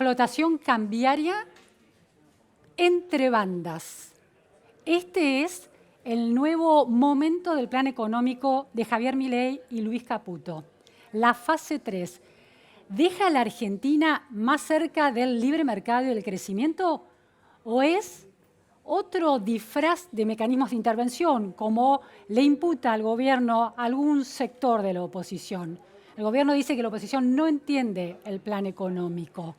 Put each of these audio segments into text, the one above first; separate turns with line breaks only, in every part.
flotación cambiaria entre bandas. Este es el nuevo momento del plan económico de Javier Milei y Luis Caputo. La fase 3. ¿Deja a la Argentina más cerca del libre mercado y del crecimiento? ¿O es otro disfraz de mecanismos de intervención, como le imputa al gobierno algún sector de la oposición? El gobierno dice que la oposición no entiende el plan económico.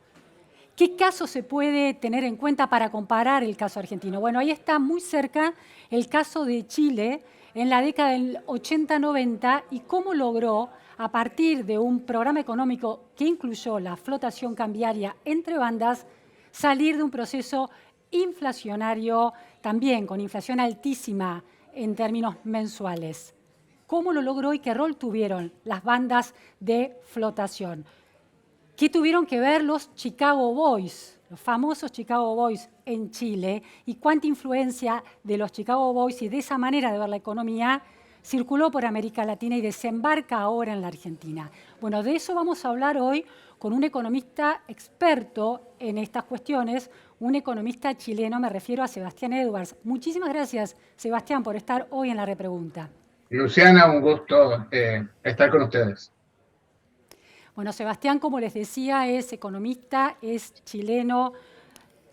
¿Qué caso se puede tener en cuenta para comparar el caso argentino? Bueno, ahí está muy cerca el caso de Chile en la década del 80-90 y cómo logró, a partir de un programa económico que incluyó la flotación cambiaria entre bandas, salir de un proceso inflacionario, también con inflación altísima en términos mensuales. ¿Cómo lo logró y qué rol tuvieron las bandas de flotación? ¿Qué tuvieron que ver los Chicago Boys, los famosos Chicago Boys en Chile? ¿Y cuánta influencia de los Chicago Boys y de esa manera de ver la economía circuló por América Latina y desembarca ahora en la Argentina? Bueno, de eso vamos a hablar hoy con un economista experto en estas cuestiones, un economista chileno, me refiero a Sebastián Edwards. Muchísimas gracias, Sebastián, por estar hoy en la repregunta.
Luciana, un gusto estar con ustedes.
Bueno, Sebastián, como les decía, es economista, es chileno,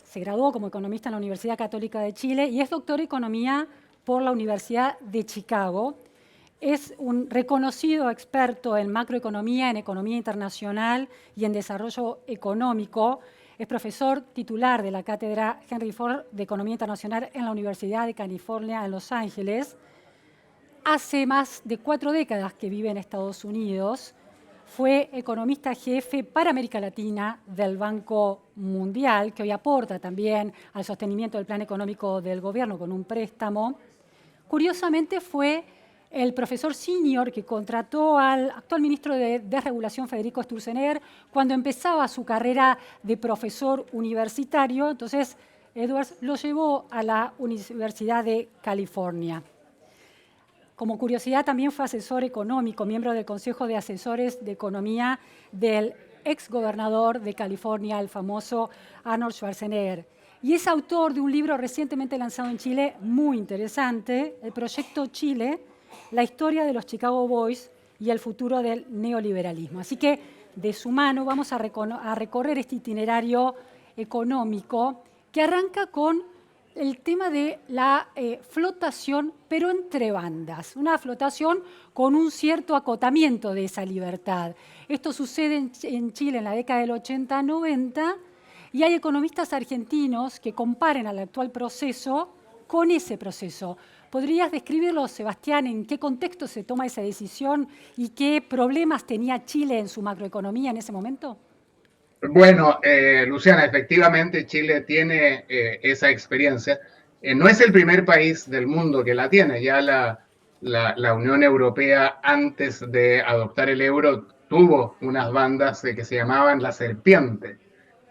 se graduó como economista en la Universidad Católica de Chile y es doctor en economía por la Universidad de Chicago. Es un reconocido experto en macroeconomía, en economía internacional y en desarrollo económico. Es profesor titular de la cátedra Henry Ford de Economía Internacional en la Universidad de California en Los Ángeles. Hace más de 4 décadas que vive en Estados Unidos. Fue economista jefe para América Latina del Banco Mundial, que hoy aporta también al sostenimiento del plan económico del gobierno con un préstamo. Curiosamente, fue el profesor senior que contrató al actual ministro de Desregulación, Federico Sturzenegger, cuando empezaba su carrera de profesor universitario. Entonces, Edwards lo llevó a la Universidad de California. Como curiosidad, también fue asesor económico, miembro del Consejo de Asesores de Economía del exgobernador de California, el famoso Arnold Schwarzenegger. Y es autor de un libro recientemente lanzado en Chile muy interesante, el Proyecto Chile, la historia de los Chicago Boys y el futuro del neoliberalismo. Así que, de su mano, vamos a recorrer este itinerario económico que arranca con el tema de la flotación, pero entre bandas. Una flotación con un cierto acotamiento de esa libertad. Esto sucede en Chile en la década del 80-90 y hay economistas argentinos que comparen al actual proceso con ese proceso. ¿Podrías describirlo, Sebastián, en qué contexto se toma esa decisión y qué problemas tenía Chile en su macroeconomía en ese momento?
Bueno, Luciana, efectivamente Chile tiene esa experiencia. No es el primer país del mundo que la tiene. Ya la Unión Europea, antes de adoptar el euro, tuvo unas bandas que se llamaban la serpiente,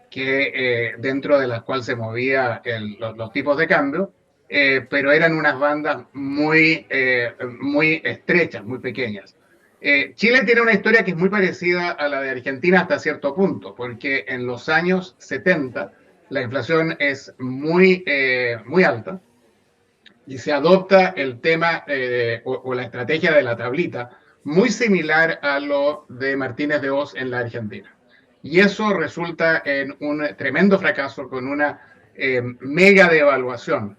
que dentro de las cuales se movía los tipos de cambio, pero eran unas bandas muy estrechas, muy pequeñas. Chile tiene una historia que es muy parecida a la de Argentina hasta cierto punto, porque en los años 70 la inflación es muy alta y se adopta el tema o la estrategia de la tablita, muy similar a lo de Martínez de Hoz en la Argentina. Y eso resulta en un tremendo fracaso con una mega devaluación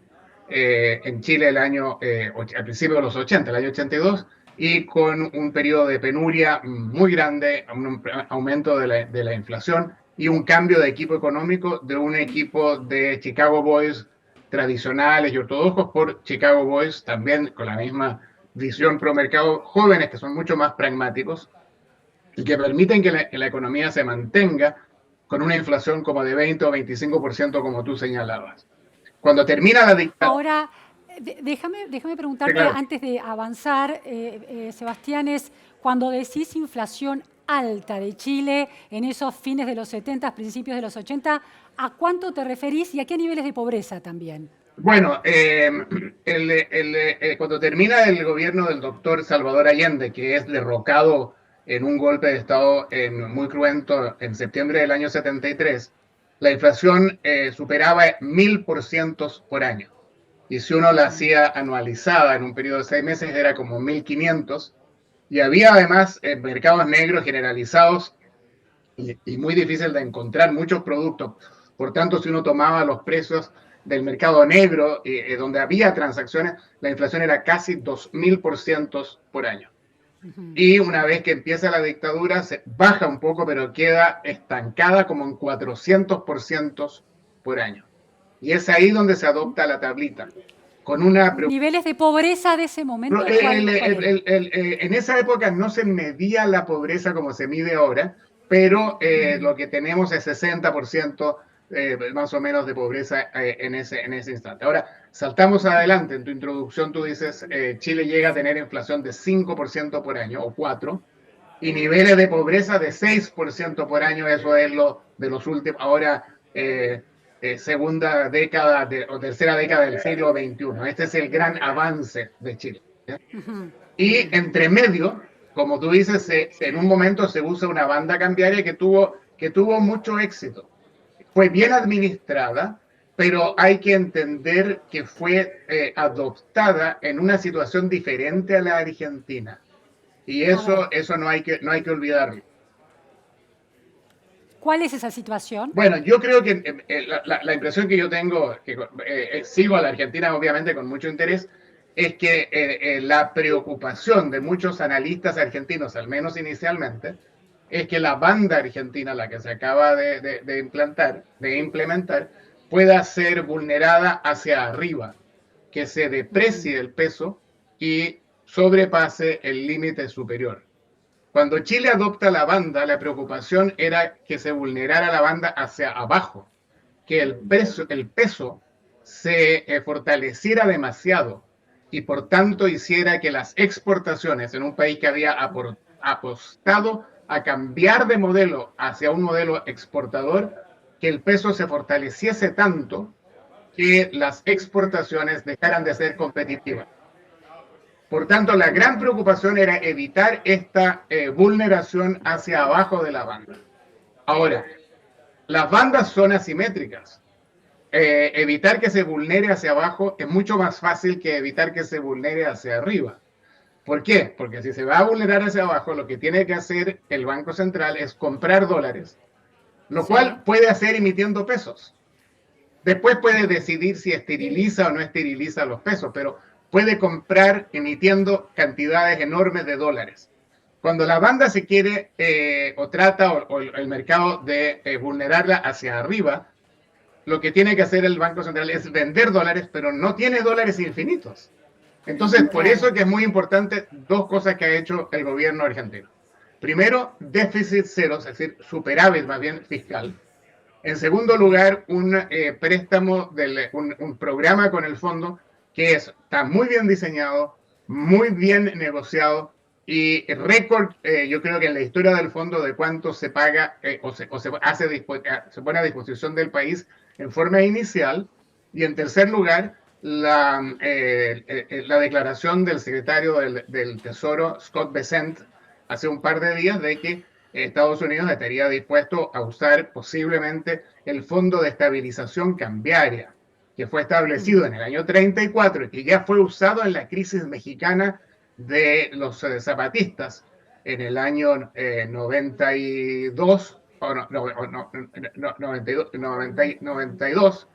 en Chile al principio de los 80, el año 82, y con un periodo de penuria muy grande, un aumento de la inflación y un cambio de equipo económico de un equipo de Chicago Boys tradicionales y ortodoxos por Chicago Boys, también con la misma visión pro mercado, jóvenes que son mucho más pragmáticos y que permiten que la economía se mantenga con una inflación como de 20 o 25%, como tú señalabas. Cuando termina la dictadura...
Ahora, déjame preguntarte,
Claro.
antes de avanzar, Sebastián, es cuando decís inflación alta de Chile en esos fines de los 70, principios de los 80, ¿a cuánto te referís y a qué niveles de pobreza también?
Bueno, cuando termina el gobierno del doctor Salvador Allende, que es derrocado en un golpe de Estado muy cruento en septiembre del año 73, la inflación superaba 1000% por año. Y si uno la hacía anualizada en un periodo de 6 meses, era como 1500. Y había además mercados negros generalizados y muy difícil de encontrar muchos productos. Por tanto, si uno tomaba los precios del mercado negro, donde había transacciones, la inflación era casi 2000% por año. Y una vez que empieza la dictadura, se baja un poco, pero queda estancada como en 400% por año. Y es ahí donde se adopta la tablita. Con una
¿Niveles de pobreza de ese momento?
en esa época no se medía la pobreza como se mide ahora, pero lo que tenemos es 60% más o menos de pobreza en ese instante. Ahora, saltamos adelante. En tu introducción tú dices, Chile llega a tener inflación de 5% por año, o 4%, y niveles de pobreza de 6% por año. Eso es lo de los últimos, ahora segunda década o tercera década del siglo XXI. Este es el gran avance de Chile. Y entre medio, como tú dices, en un momento se usa una banda cambiaria que tuvo mucho éxito. Fue bien administrada, pero hay que entender que fue adoptada en una situación diferente a la Argentina. Y eso no hay que olvidarlo.
¿Cuál es esa situación?
Bueno, yo creo que la impresión que yo tengo, que sigo a la Argentina obviamente con mucho interés, es que la preocupación de muchos analistas argentinos, al menos inicialmente, es que la banda argentina, la que se acaba de implementar, pueda ser vulnerada hacia arriba, que se deprecie el peso y sobrepase el límite superior. Cuando Chile adopta la banda, la preocupación era que se vulnerara la banda hacia abajo, que el peso se fortaleciera demasiado y por tanto hiciera que las exportaciones en un país que había apostado a cambiar de modelo hacia un modelo exportador, que el peso se fortaleciese tanto que las exportaciones dejaran de ser competitivas. Por tanto, la gran preocupación era evitar esta vulneración hacia abajo de la banda. Ahora, las bandas son asimétricas. Evitar que se vulnere hacia abajo es mucho más fácil que evitar que se vulnere hacia arriba. ¿Por qué? Porque si se va a vulnerar hacia abajo, lo que tiene que hacer el Banco Central es comprar dólares, lo cual puede hacer emitiendo pesos. Después puede decidir si esteriliza o no esteriliza los pesos, pero puede comprar emitiendo cantidades enormes de dólares. Cuando la banda se quiere o trata o el mercado de vulnerarla hacia arriba, lo que tiene que hacer el Banco Central es vender dólares, pero no tiene dólares infinitos. Entonces, por eso que es muy importante dos cosas que ha hecho el gobierno argentino. Primero, déficit cero, es decir, superávit más bien fiscal. En segundo lugar, un préstamo, un programa con el fondo que está muy bien diseñado, muy bien negociado y récord, yo creo que en la historia del fondo de cuánto se paga se pone a disposición del país en forma inicial. Y en tercer lugar, la declaración del secretario del Tesoro, Scott Bessent, hace un par de días de que Estados Unidos estaría dispuesto a usar posiblemente el Fondo de Estabilización Cambiaria, que fue establecido en el año 34 y que ya fue usado en la crisis mexicana de los zapatistas en el año 92, o 92.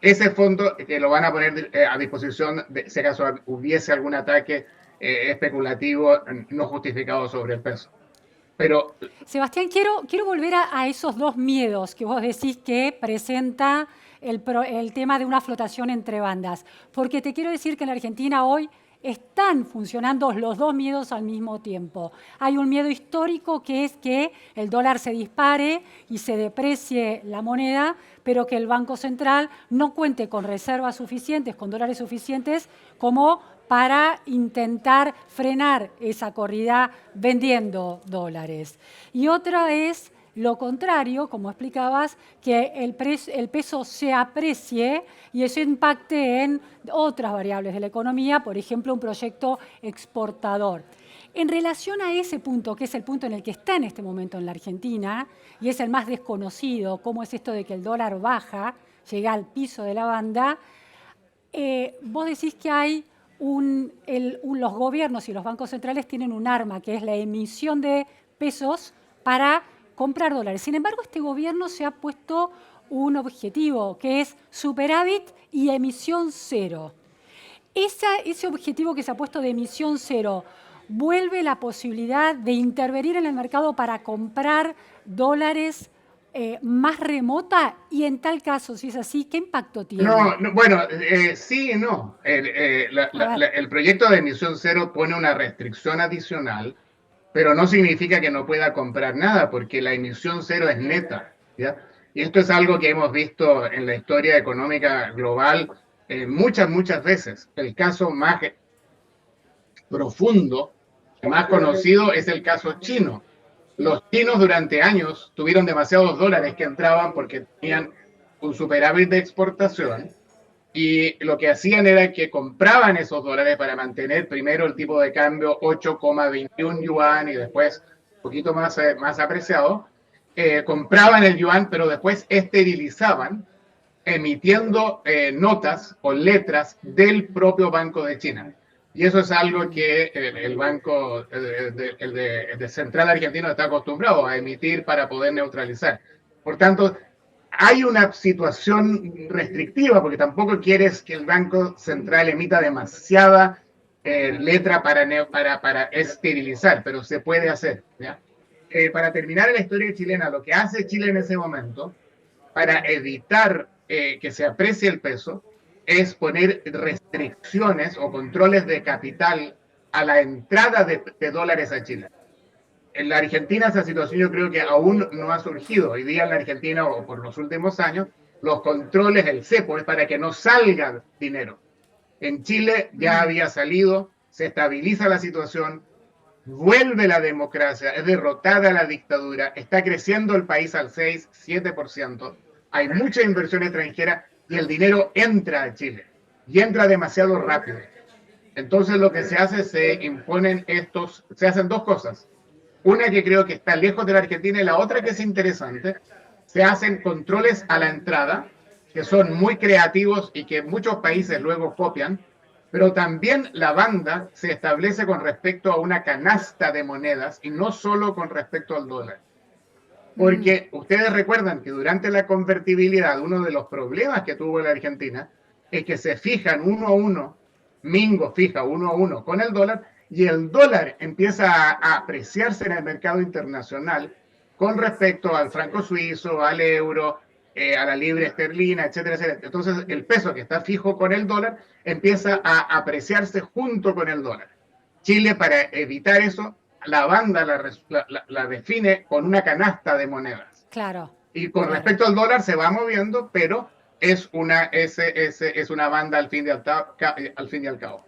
Ese fondo que lo van a poner a disposición si acaso hubiese algún ataque especulativo no justificado sobre el peso. Pero,
Sebastián, quiero volver a esos dos miedos que vos decís que presenta el tema de una flotación entre bandas. Porque te quiero decir que en la Argentina hoy están funcionando los dos miedos al mismo tiempo. Hay un miedo histórico que es que el dólar se dispare y se deprecie la moneda, pero que el Banco Central no cuente con reservas suficientes, con dólares suficientes, como para intentar frenar esa corrida vendiendo dólares. Y otra es lo contrario, como explicabas, que el peso se aprecie y eso impacte en otras variables de la economía, por ejemplo, un proyecto exportador. En relación a ese punto, que es el punto en el que está en este momento en la Argentina, y es el más desconocido, cómo es esto de que el dólar baja, llega al piso de la banda, vos decís que hay los gobiernos y los bancos centrales tienen un arma, que es la emisión de pesos para comprar dólares. Sin embargo, este gobierno se ha puesto un objetivo, que es superávit y emisión cero. Ese objetivo que se ha puesto de emisión cero, ¿vuelve la posibilidad de intervenir en el mercado para comprar dólares más remota? Y en tal caso, si es así, ¿qué impacto tiene?
Bueno, sí y no. El proyecto de emisión cero pone una restricción adicional, pero no significa que no pueda comprar nada, porque la emisión cero es neta, ¿ya? Y esto es algo que hemos visto en la historia económica global muchas veces. El caso más profundo, más conocido, es el caso chino. Los chinos durante años tuvieron demasiados dólares que entraban porque tenían un superávit de exportación y lo que hacían era que compraban esos dólares para mantener primero el tipo de cambio 8,21 yuan y después un poquito más apreciado. Compraban el yuan, pero después esterilizaban emitiendo notas o letras del propio Banco de China. Y eso es algo que el Banco de Central Argentino está acostumbrado a emitir para poder neutralizar. Por tanto, hay una situación restrictiva porque tampoco quieres que el Banco Central emita demasiada letra para esterilizar, pero se puede hacer, ¿ya? Para terminar la historia chilena, lo que hace Chile en ese momento para evitar que se aprecie el peso es poner restricciones o controles de capital a la entrada de dólares a Chile. En la Argentina esa situación yo creo que aún no ha surgido. Hoy día en la Argentina o por los últimos años, los controles, el cepo, es para que no salga dinero. En Chile ya había salido, se estabiliza la situación, vuelve la democracia, es derrotada la dictadura, está creciendo el país al 6-7%, hay mucha inversión extranjera y el dinero entra a Chile y entra demasiado rápido. Entonces lo que se hace, se hacen dos cosas. Una que creo que está lejos de la Argentina y la otra que es interesante, se hacen controles a la entrada, que son muy creativos y que muchos países luego copian, pero también la banda se establece con respecto a una canasta de monedas y no solo con respecto al dólar. Porque ustedes recuerdan que durante la convertibilidad, uno de los problemas que tuvo la Argentina es que se fijan 1-1, Mingo fija 1-1 con el dólar y el dólar empieza a apreciarse en el mercado internacional con respecto al franco suizo, al euro, a la libra esterlina, etcétera, etcétera. Entonces el peso que está fijo con el dólar empieza a apreciarse junto con el dólar. Chile, para evitar eso, la banda la define con una canasta de monedas.
Claro.
Y con respecto al dólar se va moviendo, pero es una banda al fin y al cabo.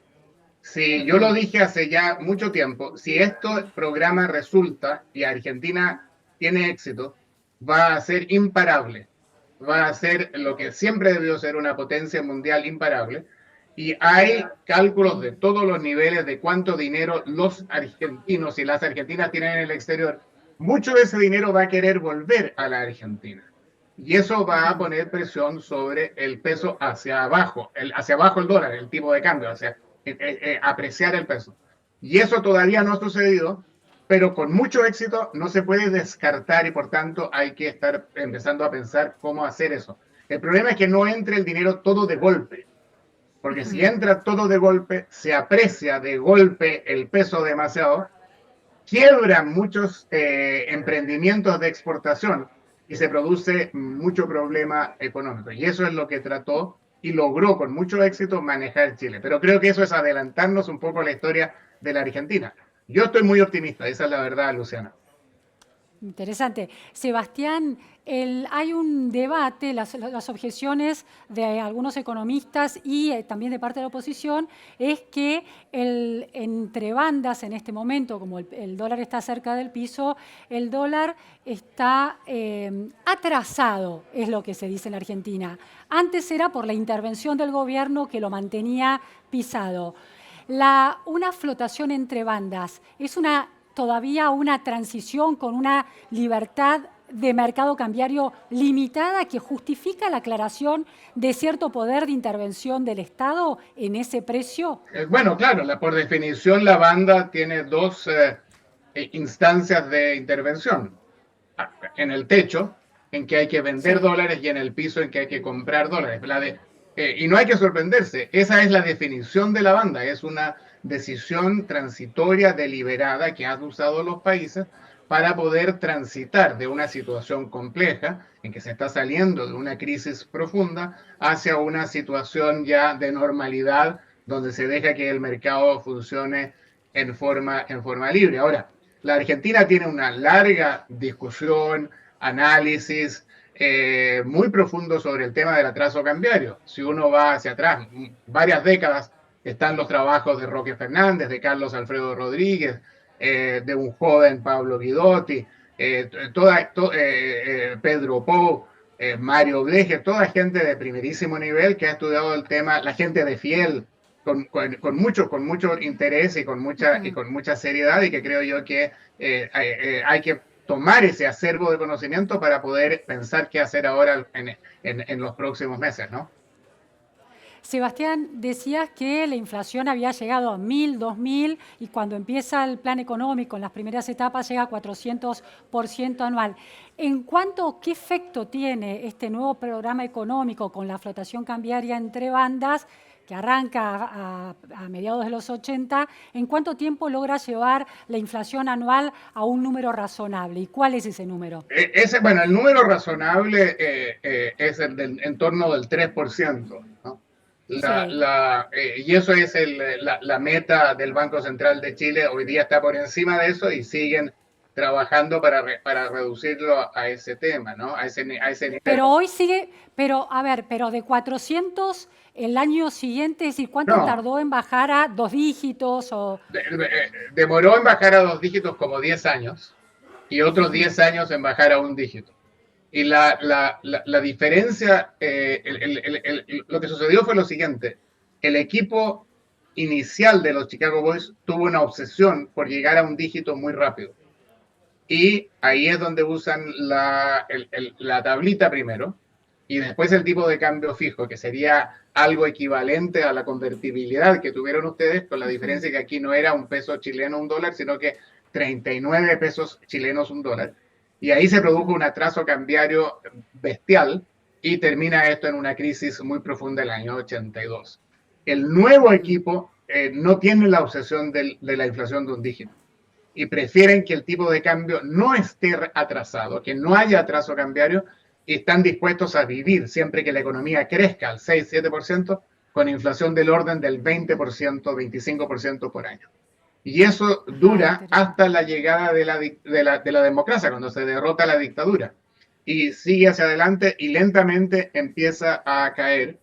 Si yo lo dije hace ya mucho tiempo, si este programa resulta y Argentina tiene éxito, va a ser imparable. Va a ser lo que siempre debió ser una potencia mundial imparable. Y hay cálculos de todos los niveles de cuánto dinero los argentinos y las argentinas tienen en el exterior. Mucho de ese dinero va a querer volver a la Argentina. Y eso va a poner presión sobre el peso hacia abajo el dólar, el tipo de cambio, hacia apreciar el peso. Y eso todavía no ha sucedido, pero con mucho éxito no se puede descartar y por tanto hay que estar empezando a pensar cómo hacer eso. El problema es que no entre el dinero todo de golpe. Porque si entra todo de golpe, se aprecia de golpe el peso demasiado, quiebran muchos emprendimientos de exportación y se produce mucho problema económico. Y eso es lo que trató y logró con mucho éxito manejar Chile. Pero creo que eso es adelantarnos un poco a la historia de la Argentina. Yo estoy muy optimista, esa es la verdad, Luciana.
Interesante. Sebastián, hay un debate, las objeciones de algunos economistas y también de parte de la oposición, es que entre bandas en este momento, como el dólar está cerca del piso, el dólar está atrasado, es lo que se dice en la Argentina. Antes era por la intervención del gobierno que lo mantenía pisado. Una flotación entre bandas, ¿es todavía una transición con una libertad de mercado cambiario limitada que justifica la aclaración de cierto poder de intervención del Estado en ese precio?
Bueno, claro, por definición la banda tiene dos instancias de intervención. En el techo, en que hay que vender dólares, y en el piso, en que hay que comprar dólares. Y no hay que sorprenderse, esa es la definición de la banda, es una decisión transitoria deliberada que han usado los países para poder transitar de una situación compleja en que se está saliendo de una crisis profunda hacia una situación ya de normalidad donde se deja que el mercado funcione en forma libre. Ahora, la Argentina tiene una larga discusión, análisis muy profundo sobre el tema del atraso cambiario. Si uno va hacia atrás, varias décadas, están los trabajos de Roque Fernández, de Carlos Alfredo Rodríguez, de un joven Pablo Guidotti, Pedro Pou, Mario Blecher, toda gente de primerísimo nivel que ha estudiado el tema, la gente de Fiel, con mucho interés y con mucha seriedad, y que creo yo que hay que tomar ese acervo de conocimiento para poder pensar qué hacer ahora en los próximos meses, ¿no?
Sebastián, decías que la inflación había llegado a 1.000, 2.000 y cuando empieza el plan económico en las primeras etapas llega a 400% anual. ¿Qué efecto tiene este nuevo programa económico con la flotación cambiaria entre bandas que arranca a mediados de los 80, ¿en cuánto tiempo logra llevar la inflación anual a un número razonable? ¿Y cuál es ese número?
Bueno, el número razonable es en torno del 3%, ¿no? Y eso es la meta del Banco Central de Chile. Hoy día está por encima de eso y siguen trabajando para reducirlo a ese tema, ¿no? A ese nivel.
Pero hoy sigue, pero de 400 el año siguiente, es decir, ¿cuánto tardó en bajar a 2 dígitos?
Demoró en bajar a 2 dígitos como 10 años y otros 10 años en bajar a 1 dígito. Y la diferencia, lo que sucedió fue lo siguiente: el equipo inicial de los Chicago Boys tuvo una obsesión por llegar a 1 dígito muy rápido. Y ahí es donde usan la tablita primero, y después el tipo de cambio fijo, que sería algo equivalente a la convertibilidad que tuvieron ustedes, con la diferencia que aquí no era un peso chileno un dólar, sino que 39 pesos chilenos un dólar. Y ahí se produjo un atraso cambiario bestial y termina esto en una crisis muy profunda el año 82. El nuevo equipo no tiene la obsesión de la inflación de 1 dígito y prefieren que el tipo de cambio no esté atrasado, que no haya atraso cambiario, y están dispuestos a vivir siempre que la economía crezca al 6-7% con inflación del orden del 20%, 25% por año. Y eso dura hasta la llegada de la democracia, cuando se derrota la dictadura. Y sigue hacia adelante y lentamente empieza a caer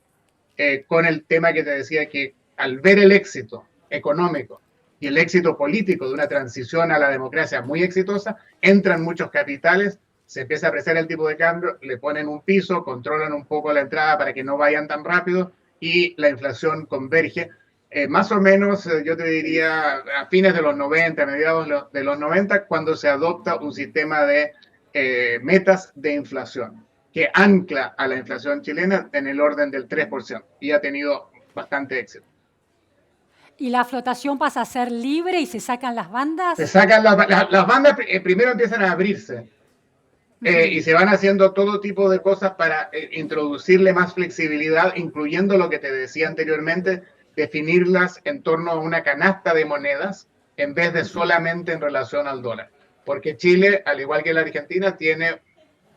con el tema que te decía, que al ver el éxito económico y el éxito político de una transición a la democracia muy exitosa, entran muchos capitales, se empieza a apreciar el tipo de cambio, le ponen un piso, controlan un poco la entrada para que no vayan tan rápido y la inflación converge. Más o menos, yo te diría, a fines de los 90, mediados de los 90, cuando se adopta un sistema de metas de inflación que ancla a la inflación chilena en el orden del 3%, y ha tenido bastante éxito.
¿Y la flotación pasa a ser libre y se sacan las bandas?
Se sacan las bandas, primero empiezan a abrirse. Y se van haciendo todo tipo de cosas para introducirle más flexibilidad, incluyendo lo que te decía anteriormente, definirlas en torno a una canasta de monedas en vez de solamente en relación al dólar. Porque Chile, al igual que la Argentina, tiene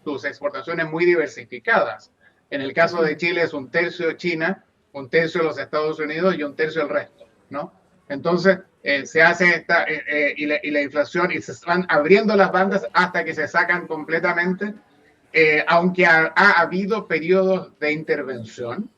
sus exportaciones muy diversificadas. En el caso de Chile es 1/3 China, 1/3 los Estados Unidos y 1/3 el resto, ¿no? Entonces, se hace y la inflación, y se van abriendo las bandas hasta que se sacan completamente, aunque ha habido periodos de intervención,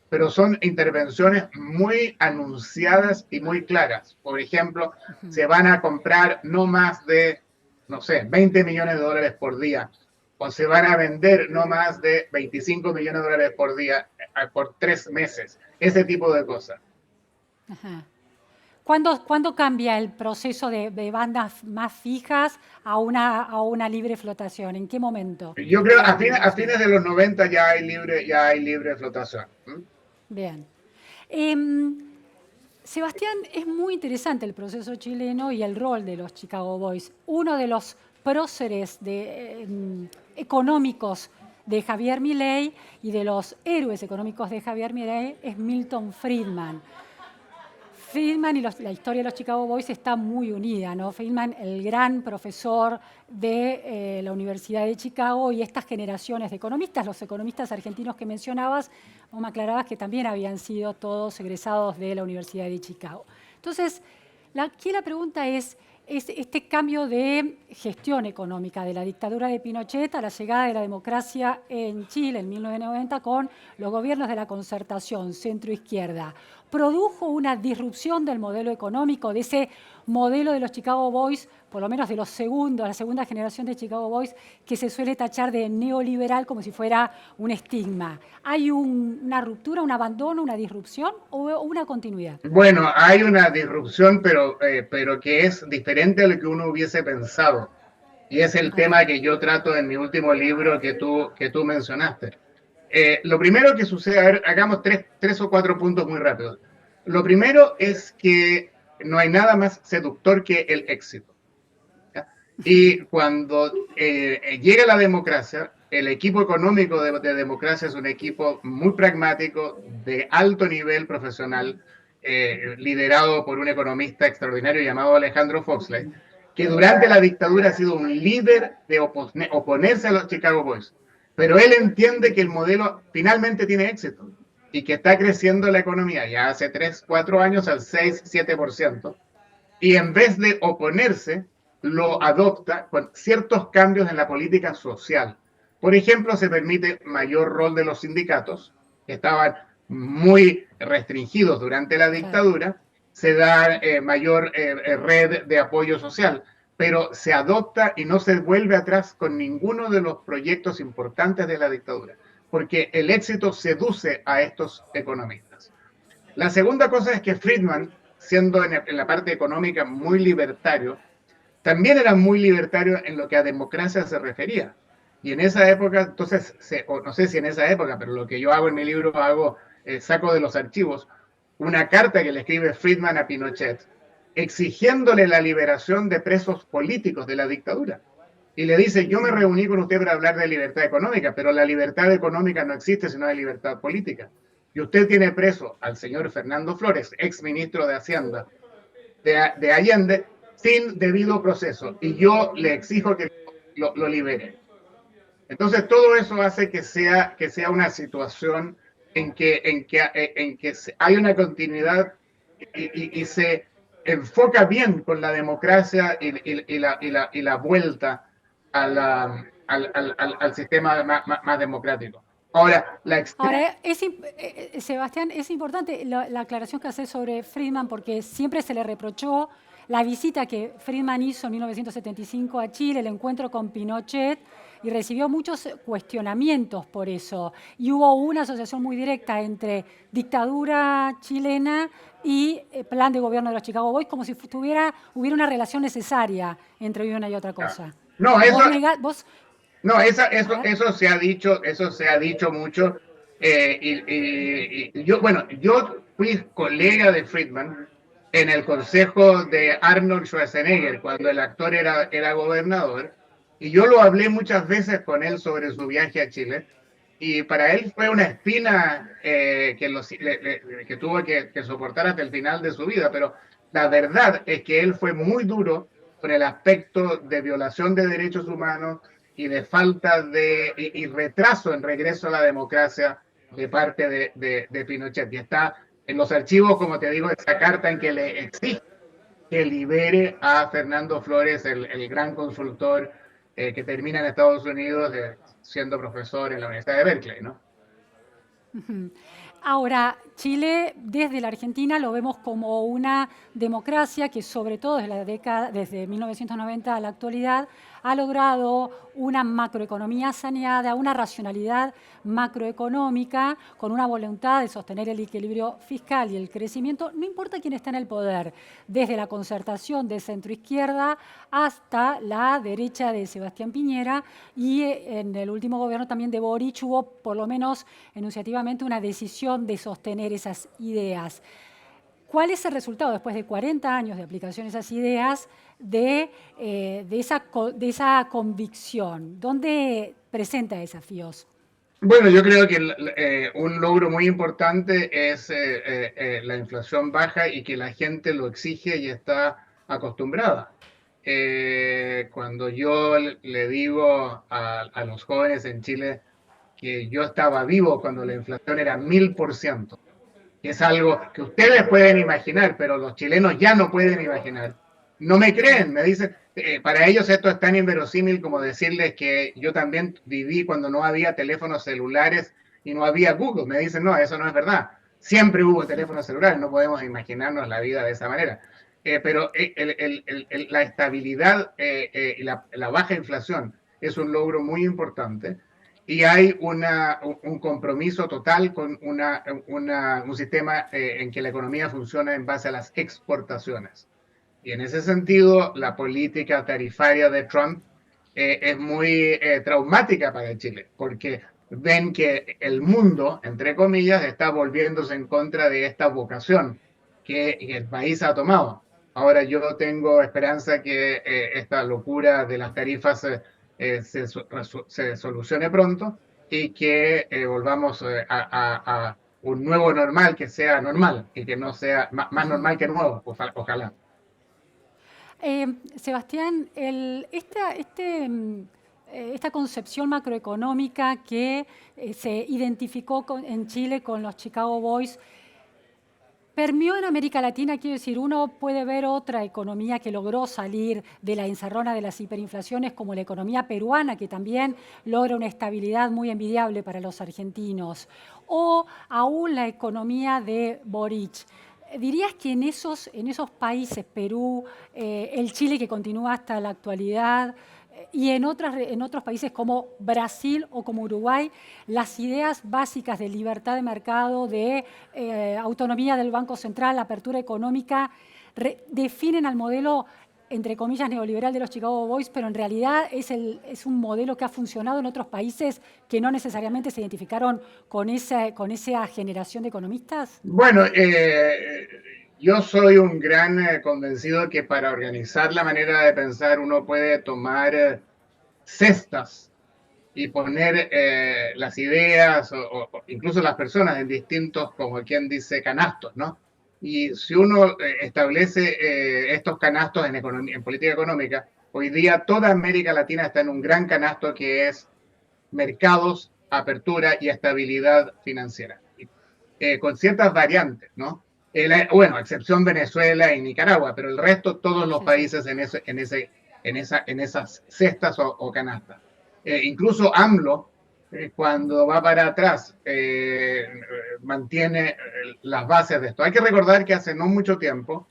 pero son intervenciones muy anunciadas y muy claras. Por ejemplo, se van a comprar no más de, no sé, 20 millones de dólares por día, o se van a vender no más de 25 millones de dólares por día por 3 meses, ese tipo de cosas.
Ajá. ¿Cuándo cambia el proceso de bandas más fijas a una libre flotación? ¿En qué momento?
Yo creo a fines de los 90 ya hay libre flotación.
Bien. Sebastián, es muy interesante el proceso chileno y el rol de los Chicago Boys. Uno de los próceres económicos de Javier Milei y de los héroes económicos de Javier Milei es Milton Friedman. Friedman y la historia de los Chicago Boys está muy unida, ¿no? Friedman, el gran profesor de la Universidad de Chicago, y estas generaciones de economistas, los economistas argentinos que mencionabas, vos me aclarabas que también habían sido todos egresados de la Universidad de Chicago. Entonces, aquí la pregunta es este cambio de gestión económica de la dictadura de Pinochet a la llegada de la democracia en Chile en 1990 con los gobiernos de la concertación centro-izquierda. ¿Produjo una disrupción del modelo económico, de ese modelo de los Chicago Boys, por lo menos de la segunda generación de Chicago Boys, que se suele tachar de neoliberal como si fuera un estigma? ¿Hay una ruptura, un abandono, una disrupción o una continuidad?
Bueno, hay una disrupción, pero que es diferente a lo que uno hubiese pensado. Y es el tema que yo trato en mi último libro que tú mencionaste. Lo primero que sucede, a ver, hagamos tres o cuatro puntos muy rápidos. Lo primero es que no hay nada más seductor que el éxito. ¿Ya? Y cuando llega la democracia, el equipo económico de democracia es un equipo muy pragmático, de alto nivel profesional, liderado por un economista extraordinario llamado Alejandro Foxley, que durante la dictadura ha sido un líder de oponerse a los Chicago Boys. Pero él entiende que el modelo finalmente tiene éxito y que está creciendo la economía ya hace 3, 4 años al 6, 7%. Y en vez de oponerse, lo adopta con ciertos cambios en la política social. Por ejemplo, se permite mayor rol de los sindicatos, que estaban muy restringidos durante la dictadura, se da mayor red de apoyo social, pero se adopta y no se vuelve atrás con ninguno de los proyectos importantes de la dictadura, porque el éxito seduce a estos economistas. La segunda cosa es que Friedman, siendo en la parte económica muy libertario, también era muy libertario en lo que a democracia se refería. Y en esa época, entonces, no sé si en esa época, pero lo que yo hago en mi libro, saco de los archivos una carta que le escribe Friedman a Pinochet, exigiéndole la liberación de presos políticos de la dictadura. Y le dice, yo me reuní con usted para hablar de libertad económica, pero la libertad económica no existe si no hay libertad política. Y usted tiene preso al señor Fernando Flores, ex ministro de Hacienda de Allende, sin debido proceso. Y yo le exijo que lo libere. Entonces, todo eso hace que sea una situación en que hay una continuidad y se enfoca bien con la democracia y la vuelta al sistema más democrático. Ahora,
Sebastián, es importante la aclaración que haces sobre Friedman, porque siempre se le reprochó la visita que Friedman hizo en 1975 a Chile, el encuentro con Pinochet, y recibió muchos cuestionamientos por eso. Y hubo una asociación muy directa entre dictadura chilena y plan de gobierno de los Chicago Boys, como si hubiera una relación necesaria entre una y otra cosa.
No, eso se ha dicho mucho. Yo fui colega de Friedman en el consejo de Arnold Schwarzenegger cuando el actor era gobernador, y yo lo hablé muchas veces con él sobre su viaje a Chile, y para él fue una espina que tuvo que soportar hasta el final de su vida, pero la verdad es que él fue muy duro con el aspecto de violación de derechos humanos y de falta y retraso en regreso a la democracia de parte de Pinochet. Y está en los archivos, como te digo, esa carta en que le exige que libere a Fernando Flores, el gran consultor que termina en Estados Unidos siendo profesor en la Universidad de Berkeley, ¿no?
Ahora, Chile desde la Argentina lo vemos como una democracia que sobre todo desde 1990 a la actualidad ha logrado una macroeconomía saneada, una racionalidad macroeconómica con una voluntad de sostener el equilibrio fiscal y el crecimiento, no importa quién está en el poder, desde la concertación de centroizquierda hasta la derecha de Sebastián Piñera, y en el último gobierno también de Boric hubo, por lo menos enunciativamente, una decisión de sostener esas ideas. ¿Cuál es el resultado, después de 40 años de aplicación de esas ideas, de esa convicción? ¿Dónde presenta desafíos?
Bueno, yo creo que un logro muy importante es la inflación baja y que la gente lo exige y está acostumbrada. Cuando yo le digo a los jóvenes en Chile que yo estaba vivo cuando la inflación era 1000%, que es algo que ustedes pueden imaginar, pero los chilenos ya no pueden imaginar. No me creen, me dicen, para ellos esto es tan inverosímil como decirles que yo también viví cuando no había teléfonos celulares y no había Google. Me dicen, no, eso no es verdad. Siempre hubo teléfonos celulares, no podemos imaginarnos la vida de esa manera. Pero la estabilidad y la baja inflación es un logro muy importante y hay un compromiso total con un sistema en que la economía funciona en base a las exportaciones. Y en ese sentido, la política tarifaria de Trump es muy traumática para Chile, porque ven que el mundo, entre comillas, está volviéndose en contra de esta vocación que el país ha tomado. Ahora yo tengo esperanza que esta locura de las tarifas se solucione pronto y que volvamos a un nuevo normal que sea normal y que no sea más normal que nuevo, ojalá.
Sebastián, esta concepción macroeconómica que se identificó en Chile con los Chicago Boys, permeó en América Latina, quiero decir, uno puede ver otra economía que logró salir de la encerrona de las hiperinflaciones, como la economía peruana, que también logra una estabilidad muy envidiable para los argentinos, o aún la economía de Boric. ¿Dirías que en esos países, Perú, el Chile que continúa hasta la actualidad, y en otros países como Brasil o como Uruguay, las ideas básicas de libertad de mercado, de autonomía del Banco Central, apertura económica, definen al modelo, entre comillas, neoliberal de los Chicago Boys, pero en realidad es un modelo que ha funcionado en otros países que no necesariamente se identificaron con esa generación de economistas?
Bueno, yo soy un gran convencido que para organizar la manera de pensar uno puede tomar cestas y poner las ideas o incluso las personas en distintos, como quien dice, canastos, ¿no? Y si uno establece estos canastos en política económica, hoy día toda América Latina está en un gran canasto que es mercados, apertura y estabilidad financiera, con ciertas variantes, ¿no? Bueno, excepción Venezuela y Nicaragua, pero el resto, todos los países en esas cestas o canastas. Incluso AMLO, cuando va para atrás, mantiene las bases de esto. Hay que recordar que hace no mucho tiempo,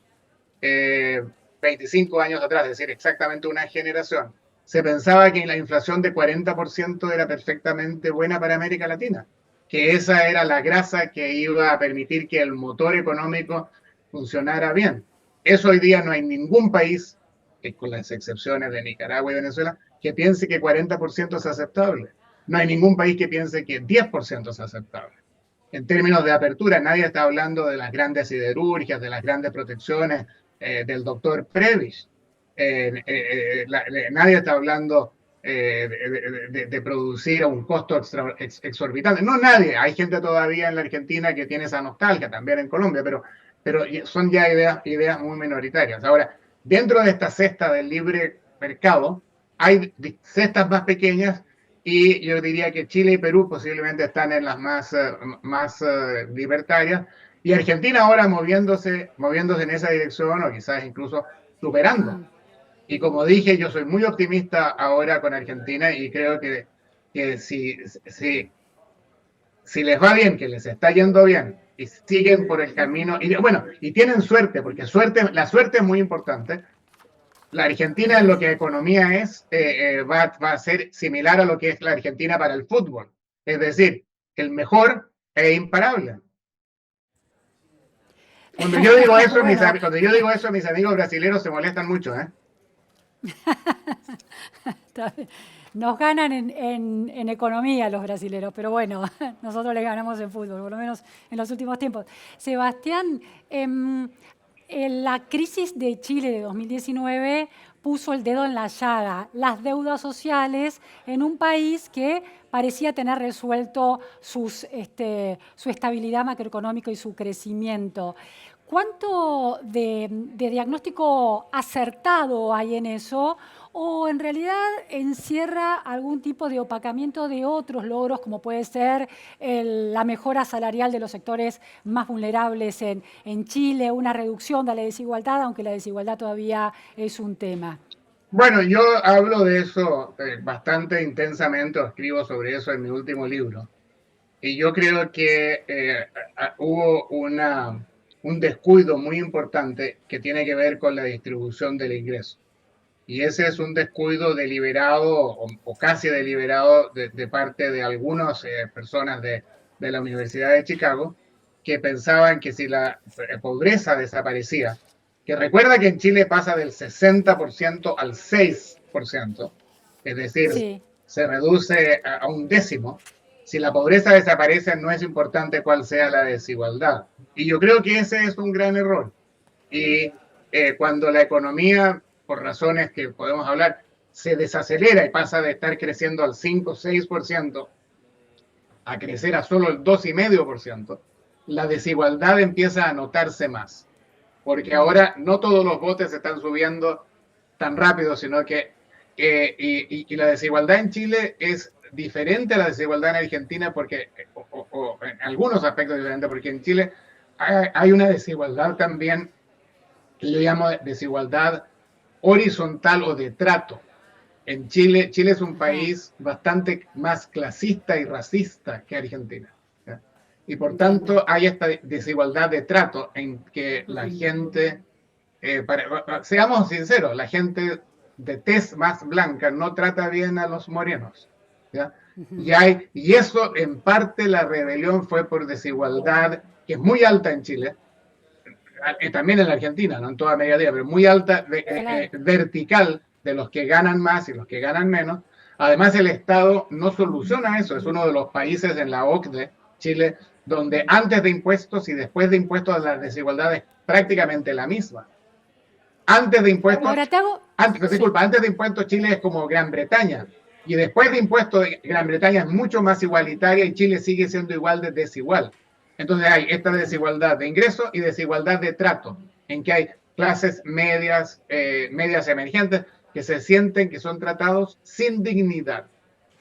25 años atrás, es decir, exactamente una generación, se pensaba que la inflación de 40% era perfectamente buena para América Latina, que esa era la grasa que iba a permitir que el motor económico funcionara bien. Eso hoy día no hay ningún país, con las excepciones de Nicaragua y Venezuela, que piense que 40% es aceptable. No hay ningún país que piense que 10% es aceptable. En términos de apertura, nadie está hablando de las grandes siderurgias, de las grandes protecciones, del doctor Previs. Nadie está hablando de producir a un costo exorbitante. No nadie. Hay gente todavía en la Argentina que tiene esa nostalgia, también en Colombia, pero son ya ideas muy minoritarias. Ahora, dentro de esta cesta del libre mercado, hay cestas más pequeñas y yo diría que Chile y Perú posiblemente están en las más libertarias y Argentina ahora moviéndose en esa dirección o quizás incluso superando. Y como dije, yo soy muy optimista ahora con Argentina y creo que si les va bien, que les está yendo bien, y siguen por el camino, y bueno, y tienen suerte, porque la suerte es muy importante, La Argentina en lo que a economía es, va a ser similar a lo que es la Argentina para el fútbol. Es decir, el mejor e imparable. Cuando yo digo eso,
Bueno,
mis amigos brasileños se molestan mucho, ¿eh?
nos ganan en economía los brasileros, pero bueno, nosotros les ganamos en fútbol, por lo menos en los últimos tiempos. Sebastián, en la crisis de Chile de 2019 puso el dedo en la llaga, las deudas sociales en un país que parecía tener resuelto su estabilidad macroeconómica y su crecimiento. ¿Cuánto de diagnóstico acertado hay en eso? ¿O en realidad encierra algún tipo de opacamiento de otros logros, como puede ser la mejora salarial de los sectores más vulnerables en Chile, una reducción de la desigualdad, aunque la desigualdad todavía es un tema?
Bueno, yo hablo de eso bastante intensamente, o escribo sobre eso en mi último libro. Y yo creo que hubo un descuido muy importante que tiene que ver con la distribución del ingreso. Y ese es un descuido deliberado o casi deliberado de parte de algunas personas de la Universidad de Chicago que pensaban que si la pobreza desaparecía, que recuerda que en Chile pasa del 60% al 6%, es decir,
Sí.
se reduce a un décimo. Si la pobreza desaparece, no es importante cuál sea la desigualdad. Y yo creo que ese es un gran error. Y cuando la economía, por razones que podemos hablar, se desacelera y pasa de estar creciendo al 5 o 6% a crecer a solo el 2,5%, la desigualdad empieza a notarse más. Porque ahora no todos los botes están subiendo tan rápido, sino que y la desigualdad en Chile es diferente a la desigualdad en Argentina porque, o en algunos aspectos diferentes, porque en Chile hay una desigualdad también que yo llamo desigualdad horizontal o de trato. En Chile, Chile es un
Ajá,
país bastante más clasista y racista que Argentina. ¿Ya? Y por
entiendo.
tanto hay esta desigualdad de trato en que la gente, seamos sinceros, la gente de tez más blanca no trata bien a los morenos. ¿Ya? Y eso en parte la rebelión fue por desigualdad, que es muy alta en Chile, también en la Argentina, no en toda medida, pero muy alta,
Claro.
vertical de los que ganan más y los que ganan menos. Además, el Estado no soluciona eso. Es uno de los países en la OCDE, Chile, donde antes de impuestos y después de impuestos la desigualdad es prácticamente la misma. Antes de impuestos,
Ahora te hago... Sí.
disculpa, antes de impuestos Chile es como Gran Bretaña. Y después de impuestos, Gran Bretaña es mucho más igualitaria y Chile sigue siendo igual de desigual. Entonces hay esta desigualdad de ingreso y desigualdad de trato, en que hay clases medias, medias emergentes, que se sienten que son tratados sin dignidad.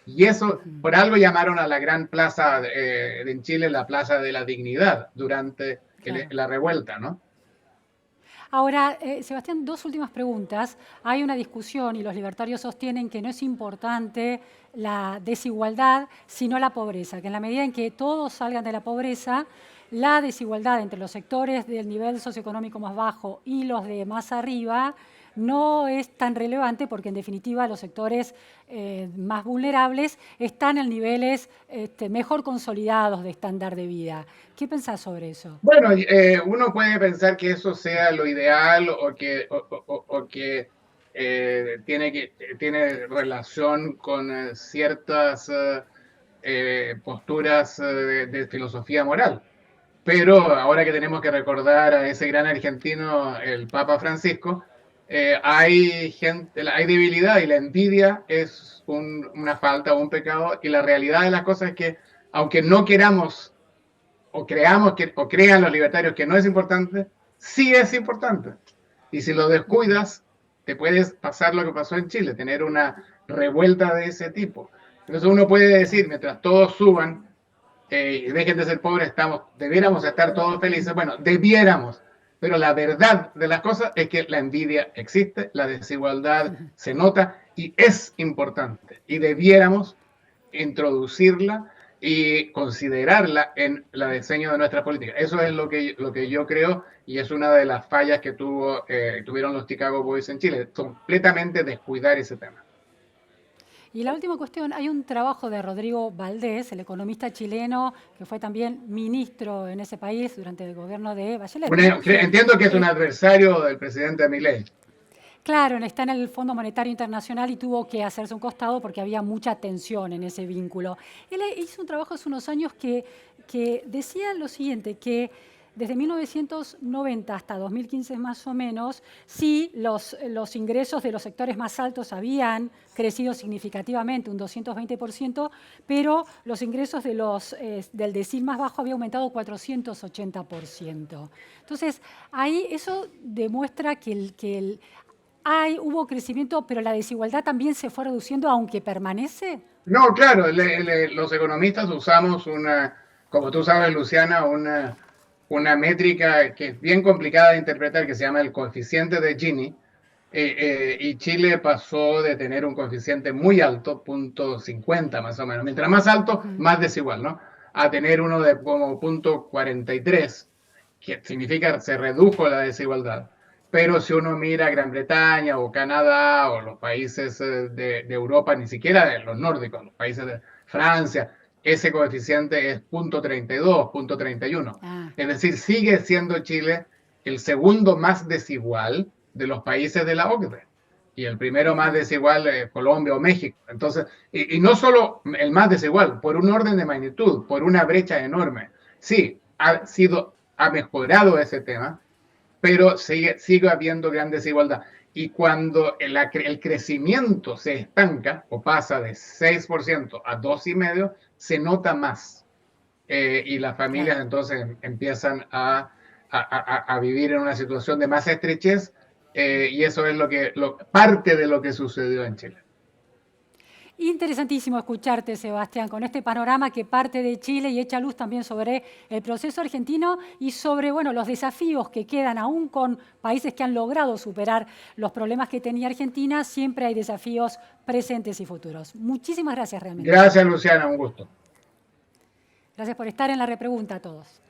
Y eso, por algo llamaron a la gran plaza en Chile la Plaza de la Dignidad durante
Claro.
la revuelta, ¿no?
Ahora, Sebastián, dos últimas preguntas. Hay una discusión y los libertarios sostienen que no es importante la desigualdad, sino la pobreza, que en la medida en que todos salgan de la pobreza, la desigualdad entre los sectores del nivel socioeconómico más bajo y los de más arriba no es tan relevante porque en definitiva los sectores más vulnerables están en niveles mejor consolidados de estándar de vida. ¿Qué pensás sobre eso?
Bueno, uno puede pensar que eso sea lo ideal o que tiene relación con ciertas posturas de filosofía moral. Pero ahora que tenemos que recordar a ese gran argentino, el Papa Francisco, hay debilidad y la envidia es una falta o un pecado. Y la realidad de las cosas es que, aunque no queramos o creamos o crean los libertarios que no es importante, sí es importante. Y si lo descuidas, te puedes pasar lo que pasó en Chile, tener una revuelta de ese tipo. Entonces uno puede decir, mientras todos suban y dejen de ser pobres, debiéramos estar todos felices. Bueno, debiéramos, pero la verdad de las cosas es que la envidia existe, la desigualdad se nota y es importante. Y debiéramos introducirla y considerarla en el diseño de nuestras políticas. Eso es lo que yo creo y es una de las fallas que tuvieron los Chicago Boys en Chile, completamente descuidar ese tema.
Y la última cuestión, hay un trabajo de Rodrigo Valdés, el economista chileno, que fue también ministro en ese país durante el gobierno de Bachelet.
Entiendo que es un adversario del presidente Milei.
Claro, está en el Fondo Monetario Internacional y tuvo que hacerse un costado porque había mucha tensión en ese vínculo. Él hizo un trabajo hace unos años que decía lo siguiente, que desde 1990 hasta 2015 más o menos, sí, los ingresos de los sectores más altos habían crecido significativamente, un 220%, pero los ingresos del decil más bajo había aumentado 480%. Entonces, ahí eso demuestra que hubo crecimiento, pero la desigualdad también se fue reduciendo, aunque permanece.
No, claro, los economistas usamos como tú sabes, Luciana, una métrica que es bien complicada de interpretar, que se llama el coeficiente de Gini, y Chile pasó de tener un coeficiente muy alto, 0.50 más o menos, mientras más alto, más desigual, ¿no? A tener uno de como 0.43, que significa se redujo la desigualdad. Pero si uno mira Gran Bretaña o Canadá o los países de Europa, ni siquiera los nórdicos, los países de Francia, ese coeficiente es 0.32, 0.31. Es decir, sigue siendo Chile el segundo más desigual de los países de la OCDE. Y el primero más desigual es Colombia o México. Entonces, y no solo el más desigual, por un orden de magnitud, por una brecha enorme. Sí, ha mejorado ese tema, pero sigue habiendo gran desigualdad. Y cuando el crecimiento se estanca o pasa de 6% a 2,5%, se nota más. Y las familias entonces empiezan a vivir en una situación de más estrechez, y eso es parte de lo que sucedió en Chile.
Interesantísimo escucharte, Sebastián, con este panorama que parte de Chile y echa luz también sobre el proceso argentino y sobre los desafíos que quedan aún con países que han logrado superar los problemas que tenía Argentina. Siempre hay desafíos presentes y futuros. Muchísimas gracias realmente.
Gracias, Luciana, un gusto.
Gracias por estar en la repregunta a todos.